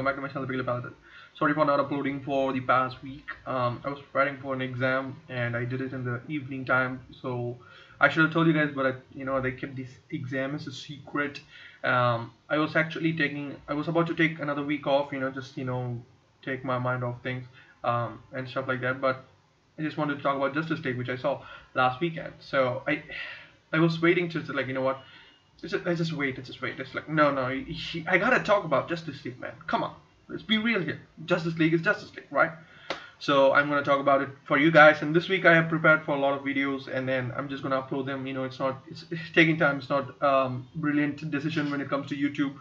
welcome back to my channel, Paladin. Sorry for not uploading for the past week. I was preparing for an exam and I did it in the evening time, so I should have told you guys, but they kept this exam as a secret. I was about to take another week off, just take my mind off things and stuff like that. But I just wanted to talk about Justice League, which I saw last weekend. So I was waiting to like, what. I just wait. It's like, no, I gotta talk about Justice League, man. Come on, let's be real here. Justice League is Justice League, right? So I'm gonna talk about it for you guys. And this week I have prepared for a lot of videos, and then I'm just gonna upload them. It's taking time. It's not brilliant decision when it comes to YouTube.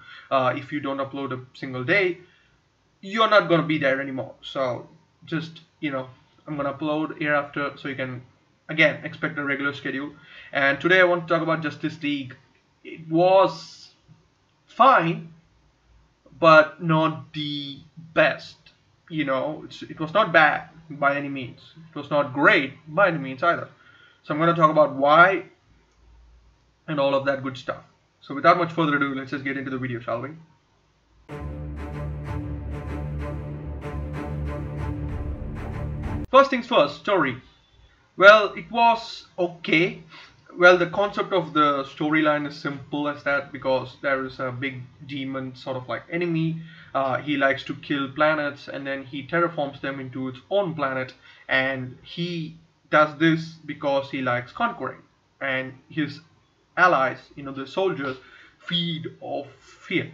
If you don't upload a single day, you're not gonna be there anymore. So just I'm gonna upload hereafter, so you can again expect a regular schedule. And today I want to talk about Justice League. It was fine, but not the best. It was not bad by any means. It was not great by any means either. So I'm going to talk about why and all of that good stuff. So without much further ado, let's just get into the video, shall we? First things first, story. Well, it was okay. Well, the concept of the storyline is simple as that, because there is a big demon sort of like enemy. He likes to kill planets and then he terraforms them into its own planet, and he does this because he likes conquering, and his allies, the soldiers, feed off fear.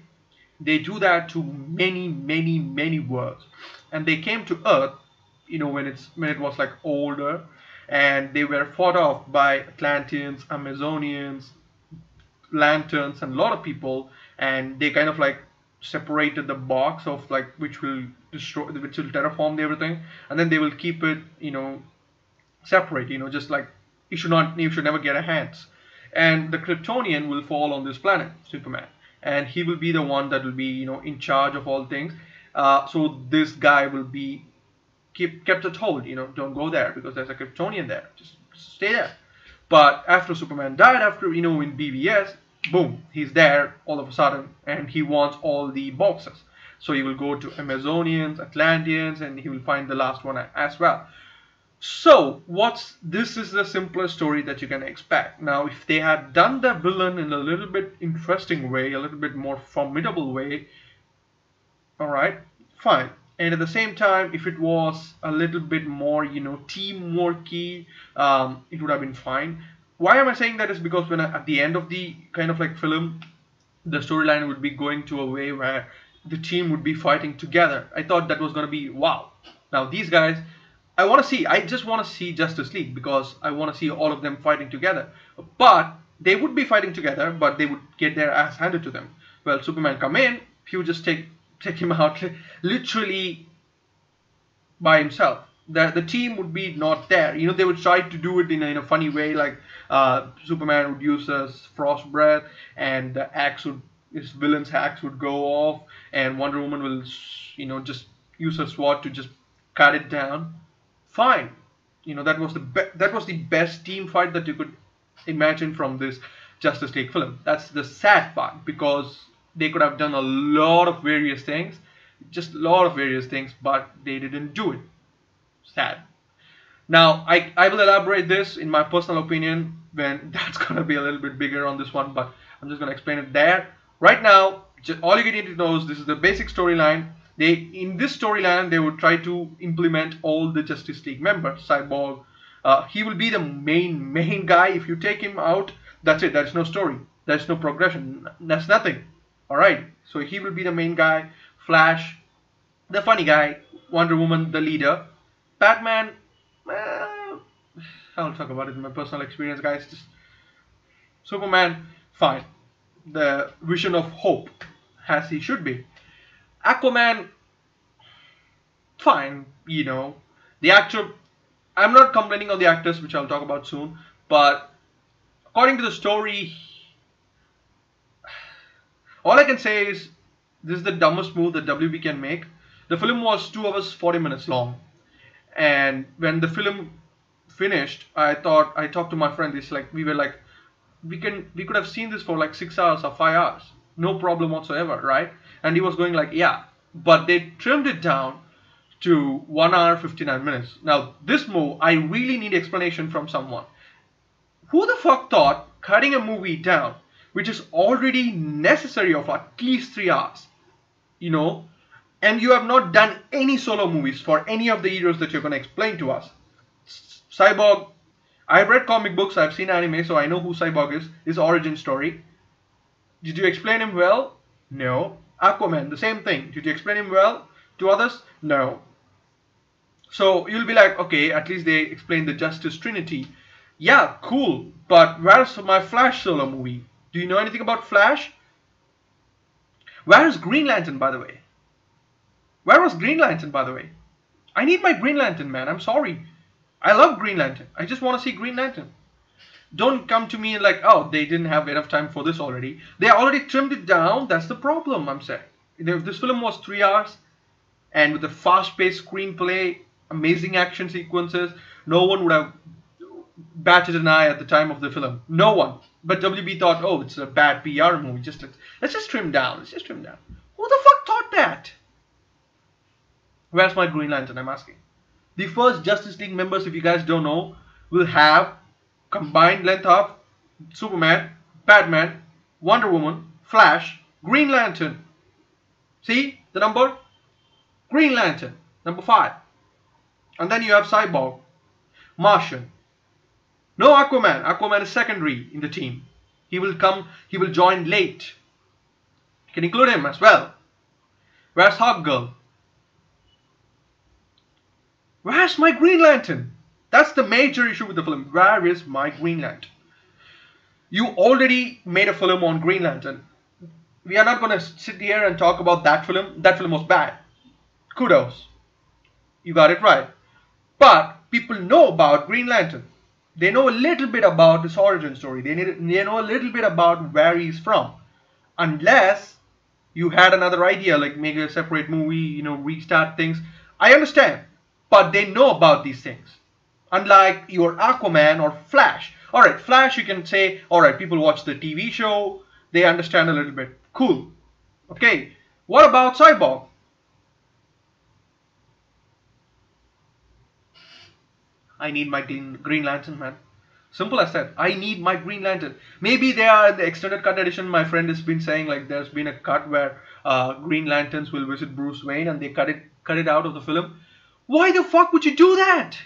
They do that to many worlds, and they came to Earth when it was like older, and they were fought off by Atlanteans, Amazonians, Lanterns, and a lot of people, and they kind of like separated the box of like which will terraform everything, and then they will keep it separate, just like you should never get a hands. And the Kryptonian will fall on this planet, Superman, and he will be the one that will be in charge of all things. So this guy will be kept at hold, don't go there because there's a Kryptonian there, just stay there. But after Superman died, after in BVS, boom, he's there all of a sudden, and he wants all the boxes. So he will go to Amazonians, Atlanteans, and he will find the last one as well. So this is the simplest story that you can expect. Now, if they had done the villain in a little bit interesting way, a little bit more formidable way, all right, fine. And at the same time, if it was a little bit more, teamworky, it would have been fine. Why am I saying that is because at the end of the kind of like film, the storyline would be going to a way where the team would be fighting together. I thought that was going to be wow. Now these guys, I just want to see Justice League because I want to see all of them fighting together. But they would be fighting together, but they would get their ass handed to them. Well, Superman come in, he would just take him out literally by himself. The team would be not there. They would try to do it in a funny way, like Superman would use his frost breath, and his villain's axe would go off, and Wonder Woman will just use her sword to just cut it down. Fine. That was the best team fight that you could imagine from this Justice League film. That's the sad part, because they could have done a lot of various things, but they didn't do it. Sad. Now, I will elaborate this in my personal opinion when that's going to be a little bit bigger on this one, but I'm just going to explain it there. Right now, all you need to know is this is the basic storyline. In this storyline, they would try to implement all the Justice League members. Cyborg, he will be the main guy. If you take him out, that's it. There's no story. There's no progression. That's nothing. Alright, so he will be the main guy. Flash, the funny guy. Wonder Woman, the leader. Batman, I'll talk about it in my personal experience, guys. Just Superman, fine. The vision of hope, as he should be. Aquaman, fine. The actor, I'm not complaining on the actors, which I'll talk about soon, but according to the story, all I can say is this is the dumbest move that WB can make. The film was 2 hours 40 minutes long, and when the film finished, I talked to my friend. It's like we could have seen this for like 6 hours or 5 hours, no problem whatsoever, right? And he was going like, yeah, but they trimmed it down to 1 hour 59 minutes. Now, this move, I really need explanation from someone. Who the fuck thought cutting a movie down, which is already necessary of at least 3 hours, you know, and you have not done any solo movies for any of the heroes that you're going to explain to us. Cyborg, I've read comic books, I've seen anime, so I know who Cyborg is, his origin story. Did you explain him well? No. Aquaman, the same thing. Did you explain him well to others? No. So you'll be like, okay, at least they explained the Justice Trinity. Yeah, cool, but where's my Flash solo movie? Do you know anything about Flash? Where is Green Lantern, by the way? Where was Green Lantern, by the way? I need my Green Lantern, man. I'm sorry. I love Green Lantern. I just want to see Green Lantern. Don't come to me like, oh, they didn't have enough time for this already. They already trimmed it down. That's the problem, I'm saying. If this film was 3 hours, and with a fast-paced screenplay, amazing action sequences, no one would have batted an eye at the time of the film. No one. But WB thought, oh, it's a bad PR movie. Let's just trim down. Let's just trim down. Who the fuck thought that? Where's my Green Lantern? I'm asking. The first Justice League members, if you guys don't know, will have combined length of Superman, Batman, Wonder Woman, Flash, Green Lantern. See the number? Green Lantern, number 5. And then you have Cyborg, Martian. No Aquaman. Aquaman is secondary in the team. He will join late. You can include him as well. Where's Hawkgirl? Where's my Green Lantern? That's the major issue with the film. Where is my Green Lantern? You already made a film on Green Lantern. We are not going to sit here and talk about that film. That film was bad. Kudos. You got it right. But people know about Green Lantern. They know a little bit about his origin story. They know a little bit about where he's from. Unless you had another idea, like make a separate movie, restart things. I understand. But they know about these things. Unlike your Aquaman or Flash. Alright, Flash you can say, alright, people watch the TV show. They understand a little bit. Cool. Okay. What about Cyborg? I need my Green Lantern, man. Simple as that. I need my Green Lantern. Maybe they are in the extended cut edition. My friend has been saying like there's been a cut where Green Lanterns will visit Bruce Wayne and they cut it out of the film. Why the fuck would you do that?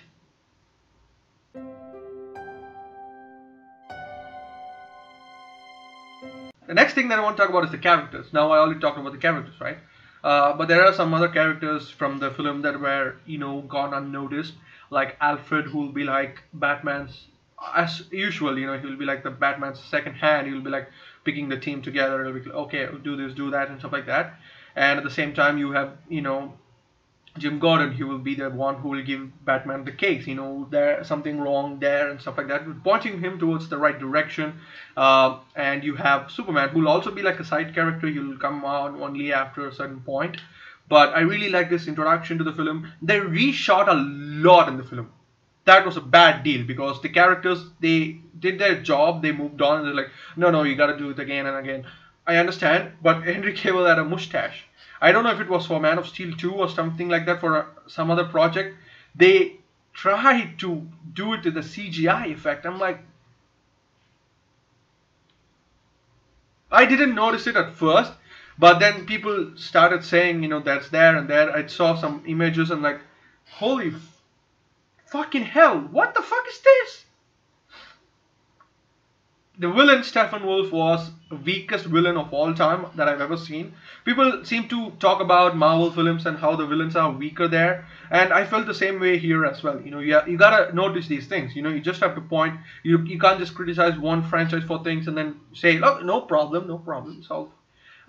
The next thing that I want to talk about is the characters. Now I already talked about the characters, right? But there are some other characters from the film that were, gone unnoticed. Like Alfred, who will be like Batman's, as usual, he'll be like the Batman's second hand. He'll be like picking the team together. He'll be like, okay, do this, do that, and stuff like that. And at the same time, you have, Jim Gordon. He will be the one who will give Batman the case. There's something wrong there and stuff like that, pointing him towards the right direction. And you have Superman, who will also be like a side character. He will come on only after a certain point. But I really like this introduction to the film. They reshot a lot in the film. That was a bad deal because the characters, they did their job, they moved on, and they're like, no, you gotta do it again and again. I understand, but Henry Cavill had a mustache. I don't know if it was for Man of Steel 2 or something like that, for some other project. They tried to do it with a CGI effect. I'm like, I didn't notice it at first. But then people started saying, that's there and there. I saw some images and like, holy fucking hell, what the fuck is this? The villain Steppenwolf was the weakest villain of all time that I've ever seen. People seem to talk about Marvel films and how the villains are weaker there. And I felt the same way here as well. You gotta notice these things. You just have to point. You can't just criticize one franchise for things and then say, look, no problem, solve.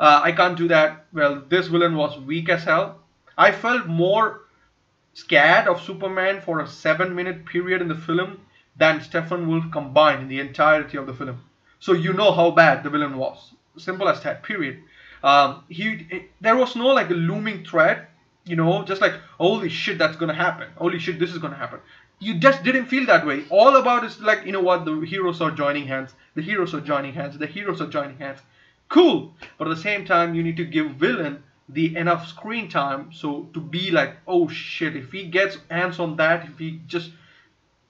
I can't do that. Well, this villain was weak as hell. I felt more scared of Superman for a 7-minute period in the film than Steppenwolf combined in the entirety of the film. So you know how bad the villain was. Simple as that, period. There was no like a looming threat, just like, holy shit, that's gonna happen. Holy shit, this is gonna happen. You just didn't feel that way. All about is like, what, the heroes are joining hands. The heroes are joining hands. The heroes are joining hands. Cool, but at the same time, you need to give villain the enough screen time so to be like, oh shit, if he gets hands on that, if he just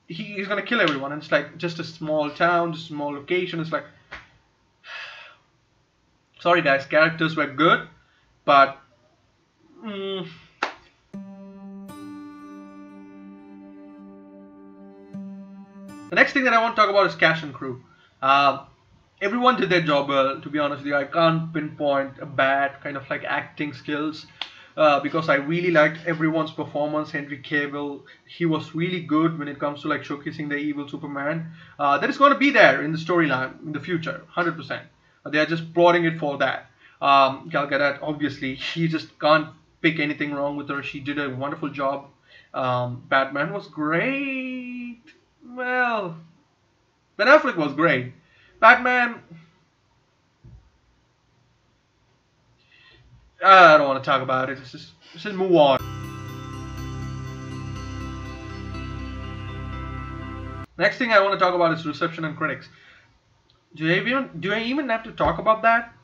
he's gonna kill everyone. And it's like just a small town, just a small location. It's like, sorry guys, characters were good, but mm, the next thing that I want to talk about is cast and crew. Uh, Everyone did their job well. To be honest with you, I can't pinpoint a bad kind of like acting skills. Because I really liked everyone's performance. Henry Cavill, he was really good when it comes to like showcasing the evil Superman. That is going to be there in the storyline in the future, 100%. They are just plotting it for that. Gal Gadot, obviously, she just can't pick anything wrong with her. She did a wonderful job. Batman was great. Well, Ben Affleck was great. Batman, I don't want to talk about it. Let's just move on. Next thing I want to talk about is reception and critics. Do I even have to talk about that?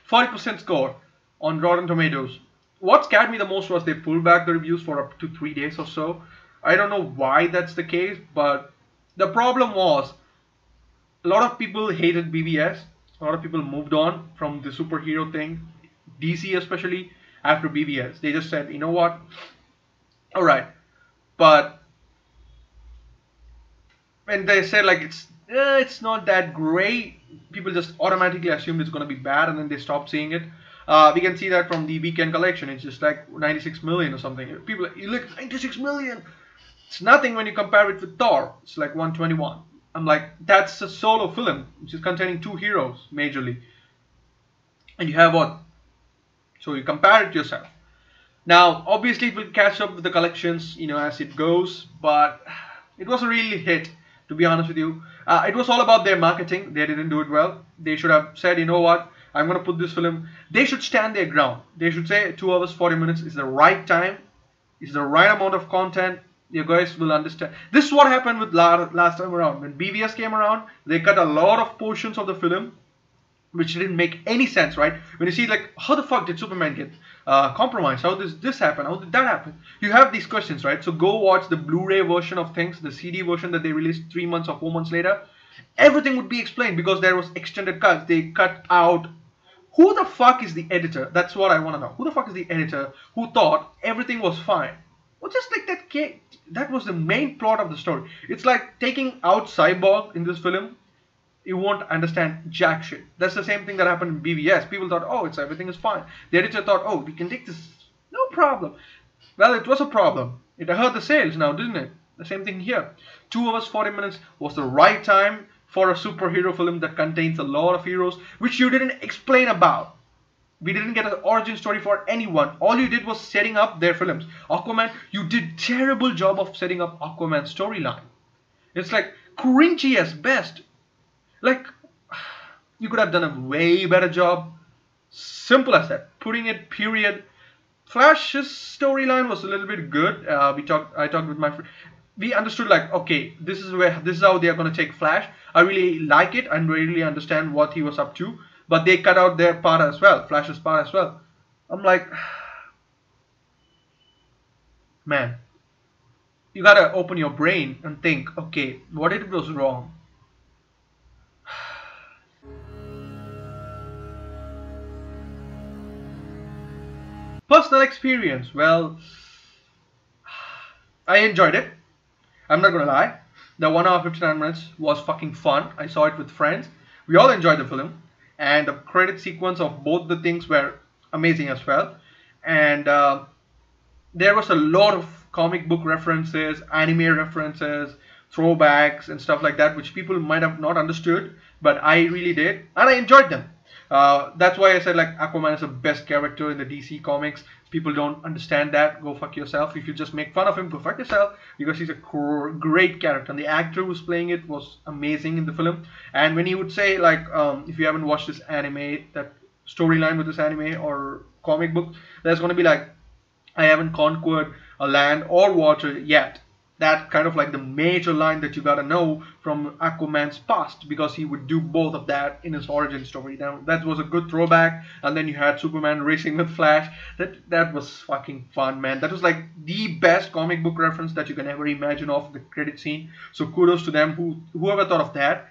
40% score on Rotten Tomatoes. What scared me the most was they pulled back the reviews for up to 3 days or so. I don't know why that's the case, but the problem was a lot of people hated BVS. A lot of people moved on from the superhero thing, DC especially, after BVS. They just said, you know what? Alright. But when they said like it's not that great, people just automatically assumed it's going to be bad and then they stopped seeing it. We can see that from the weekend collection. It's just like 96 million or something. People are, you look, 96 million. It's nothing when you compare it with Thor. It's like 121. I'm like, that's a solo film, which is containing two heroes, majorly. And you have what? So you compare it yourself. Now, obviously, it will catch up with the collections, as it goes. But it was a really hit, to be honest with you. It was all about their marketing. They didn't do it well. They should have said, you know what? I'm going to put this film. They should stand their ground. They should say 2 hours, 40 minutes is the right time. It's the right amount of content. You guys will understand. This is what happened with last time around. When BVS came around, they cut a lot of portions of the film, which didn't make any sense, right? When you see like, how the fuck did Superman get compromised? How does this happen? How did that happen? You have these questions, right? So go watch the Blu-ray version of things, the CD version that they released 3 months or 4 months later. Everything would be explained because there was extended cuts. They cut out. Who the fuck is the editor? That's what I want to know. Who the fuck is the editor who thought everything was fine? Well, just like that was the main plot of the story. It's like taking out Cyborg in this film. You won't understand jack shit. That's the same thing that happened in BVS. People thought, oh, everything is fine. The editor thought, oh, we can take this, no problem. Well, it was a problem. It hurt the sales now, didn't it? The same thing here. 2 hours, 40 minutes was the right time for a superhero film that contains a lot of heroes, which you didn't explain about. We didn't get an origin story for anyone. All you did was setting up their films. Aquaman, you did terrible job of setting up Aquaman's storyline. It's like cringy as best. Like, you could have done a way better job. Simple as that. Putting it, period. Flash's storyline was a little bit good. I talked with my friend. We understood like, okay, this is how they are going to take Flash. I really like it and really understand what he was up to. But they cut out their part as well, Flash's part as well. I'm like, man, you gotta open your brain and think, okay, what if it was wrong? Personal experience, well, I enjoyed it. I'm not gonna lie. The 1 hour 59 minutes was fucking fun. I saw it with friends. We all enjoyed the film. And the credit sequence of both the things were amazing as well. And there was a lot of comic book references, anime references, throwbacks and stuff like that, which people might have not understood, but I really did, and I enjoyed them. That's why I said like Aquaman is the best character in the DC comics. People don't understand that. Go fuck yourself. If you just make fun of him, go fuck yourself, because he's a great character. And the actor who's playing it was amazing in the film. And when he would say like, if you haven't watched this anime, that storyline with this anime or comic book, there's going to be like, I haven't conquered a land or water yet. That kind of like the major line that you gotta know from Aquaman's past, because he would do both of that in his origin story. Now that was a good throwback, and then you had Superman racing with Flash. That was fucking fun, man. That was like the best comic book reference that you can ever imagine of the credit scene. So kudos to them, whoever thought of that.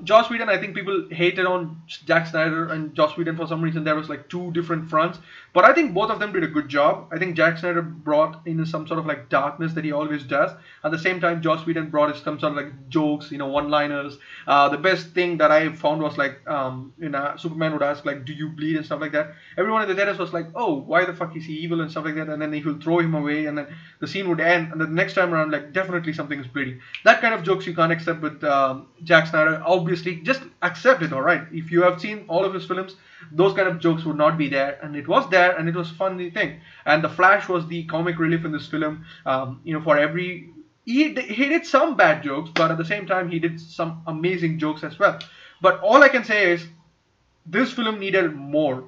Joss Whedon, I think people hated on Zack Snyder and Joss Whedon for some reason. There was like two different fronts, but I think both of them did a good job. I think Zack Snyder brought in some sort of like darkness that he always does. At the same time, Joss Whedon brought in some sort of like jokes, one-liners. The best thing that I found was like, Superman would ask like, "Do you bleed?" and stuff like that. Everyone in the theaters was like, "Oh, why the fuck is he evil?" and stuff like that. And then he will throw him away, and then the scene would end. And the next time around, like, definitely something is bleeding. That kind of jokes you can't accept with Zack Snyder. Obviously, just accept it. All right, if you have seen all of his films, those kind of jokes would not be there, and it was there, and it was a funny thing. And the Flash was the comic relief in this film. For every he did some bad jokes, but at the same time he did some amazing jokes as well. But all I can say is this film needed more,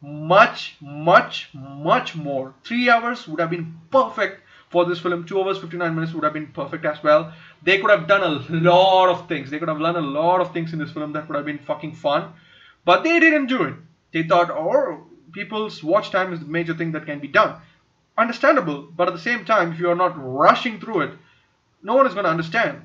much more. 3 hours would have been perfect for this film. 2 hours 59 minutes would have been perfect as well. They could have done a lot of things. They could have learned a lot of things in this film that would have been fucking fun. But they didn't do it. They thought, oh, people's watch time is the major thing that can be done. Understandable. But at the same time, if you are not rushing through it, no one is going to understand.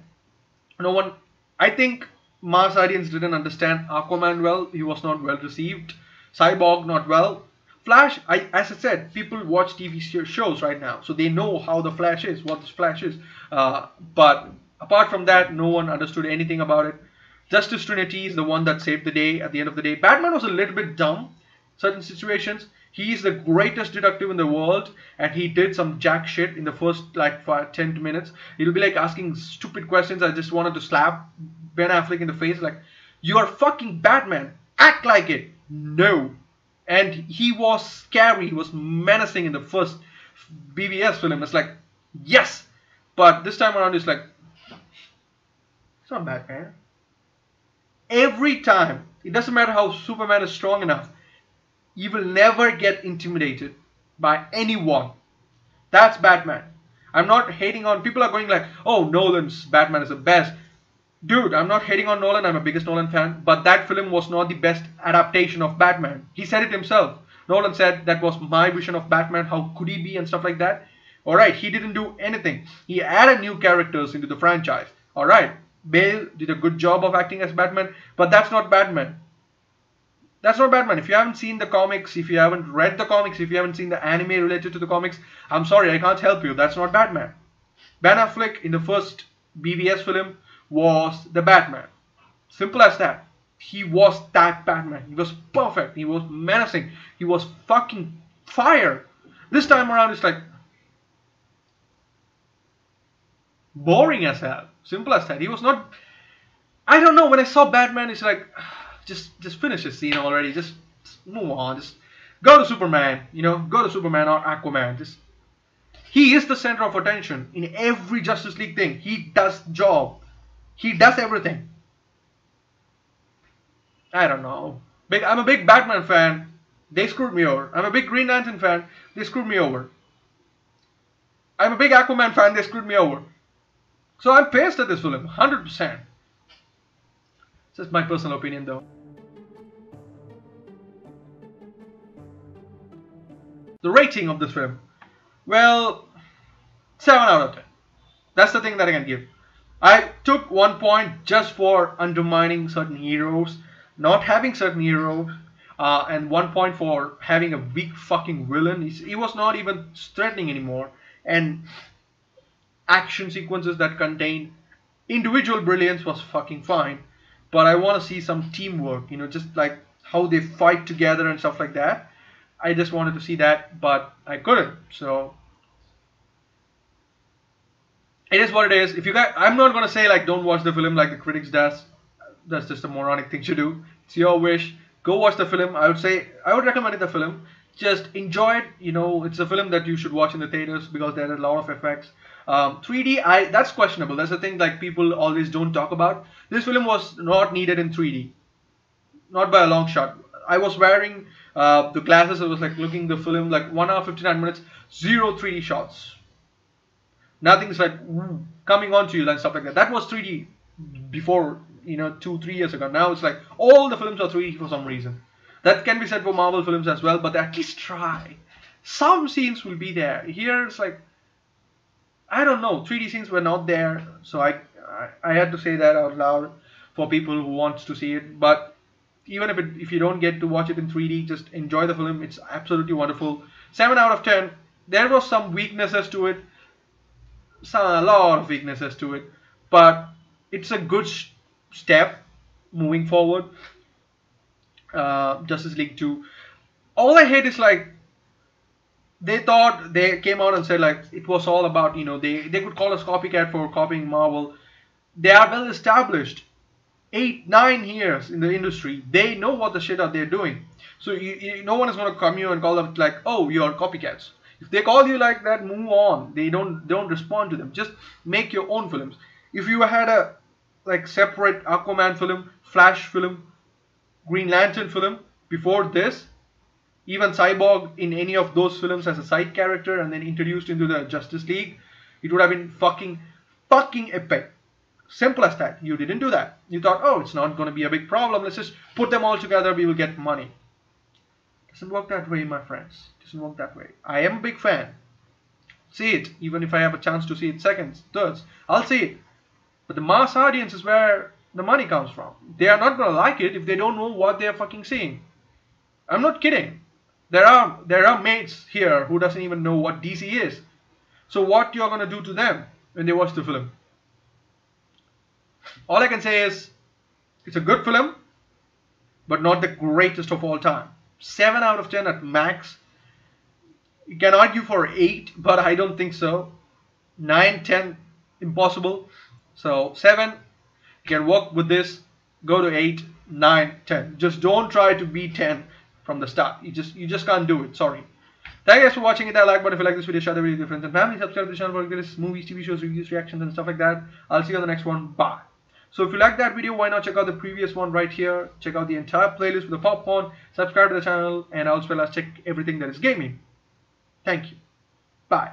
No one. I think mass audience didn't understand Aquaman well. He was not well received. Cyborg, not well. Flash, as I said, people watch TV shows right now, so they know how the Flash is, what this Flash is. But apart from that, no one understood anything about it. Justice Trinity is the one that saved the day at the end of the day. Batman was a little bit dumb, certain situations. He is the greatest detective in the world, and he did some jack shit in the first like 10 minutes. It'll be like asking stupid questions. I just wanted to slap Ben Affleck in the face, like, "You are fucking Batman. Act like it." No. And he was scary, he was menacing in the first BVS film. It's like, yes, but this time around it's like, it's not Batman. Every time, it doesn't matter how Superman is strong enough, you will never get intimidated by anyone. That's Batman. I'm not hating on, people are going like, oh, Nolan's Batman is the best. Dude, I'm not hating on Nolan, I'm a biggest Nolan fan, but that film was not the best adaptation of Batman. He said it himself. Nolan said that was my vision of Batman, how could he be and stuff like that. Alright, he didn't do anything. He added new characters into the franchise. Alright, Bale did a good job of acting as Batman, but that's not Batman. That's not Batman. If you haven't seen the comics, if you haven't read the comics, if you haven't seen the anime related to the comics, I'm sorry, I can't help you. That's not Batman. Ben Affleck in the first BVS film was the Batman. Simple as that. He was that Batman. He was perfect. He was menacing. He was fucking fire. This time around it's like boring as hell. Simple as that. He was not, I don't know, when I saw Batman it's like, just finish the scene already. Just move on. Just go to Superman. Go to Superman or Aquaman. He is the center of attention in every Justice League thing. He does job. He does everything. I don't know. I'm a big Batman fan. They screwed me over. I'm a big Green Lantern fan. They screwed me over. I'm a big Aquaman fan. They screwed me over. So I'm pissed at this film. 100%. It's just my personal opinion though. The rating of this film. Well, 7 out of 10. That's the thing that I can give. I took 1 point just for undermining certain heroes, not having certain heroes, and 1 point for having a weak fucking villain. He was not even threatening anymore, and action sequences that contained individual brilliance was fucking fine, but I want to see some teamwork, just like how they fight together and stuff like that. I just wanted to see that, but I couldn't. So it is what it is. If you guys, I'm not gonna say like don't watch the film like the critics does. That's just a moronic thing to do. It's your wish. Go watch the film. I would recommend the film. Just enjoy it. It's a film that you should watch in the theaters because there are a lot of effects. 3D, that's questionable. That's the thing like people always don't talk about. This film was not needed in 3D, not by a long shot. I was wearing the glasses. I was like looking the film like 1 hour 59 minutes, 0 3D shots. Nothing's like coming onto you and stuff like that. That was 3D before, 2 3 years ago. Now it's like all the films are 3D for some reason. That can be said for Marvel films as well, but at least try. Some scenes will be there. Here it's like, I don't know, 3D scenes were not there, so I had to say that out loud for people who want to see it. But even if you don't get to watch it in 3D, just enjoy the film. It's absolutely wonderful. 7 out of 10. There was some weaknesses to it, a lot of weaknesses to it, but it's a good step moving forward. Justice League 2. All I hate is like they came out and said like it was all about, they could call us copycat for copying Marvel. They are well established, 8 9 years in the industry. They know what the shit are they doing. So no one is gonna come here and call them like, oh, you're copycats. If they call you like that, move on. They don't respond to them. Just make your own films. If you had a like separate Aquaman film, Flash film, Green Lantern film before this, even Cyborg in any of those films as a side character and then introduced into the Justice League, it would have been fucking epic. Simple as that. You didn't do that. You thought, oh, it's not going to be a big problem. Let's just put them all together. We will get money. Doesn't work that way, my friends. Doesn't work that way. I am a big fan. See it. Even if I have a chance to see it seconds, thirds, I'll see it. But the mass audience is where the money comes from. They are not going to like it if they don't know what they are fucking seeing. I'm not kidding. There are mates here who doesn't even know what DC is. So what you're gonna do to them when they watch the film? All I can say is it's a good film, but not the greatest of all time. 7 out of 10 at max. You can argue for 8, but I don't think so. 9, 10, impossible. So 7, you can work with this. Go to 8, 9, 10. Just don't try to be 10 from the start. You just can't do it. Sorry. Thank you guys for watching. Hit that like button if you like this video. Share the video with your friends and family. Subscribe to the channel for latest movies, TV shows, reviews, reactions, and stuff like that. I'll see you on the next one. Bye. So if you like that video, why not check out the previous one right here. Check out the entire playlist with the popcorn. Subscribe to the channel, and as well as check everything that is gaming. Thank you. Bye.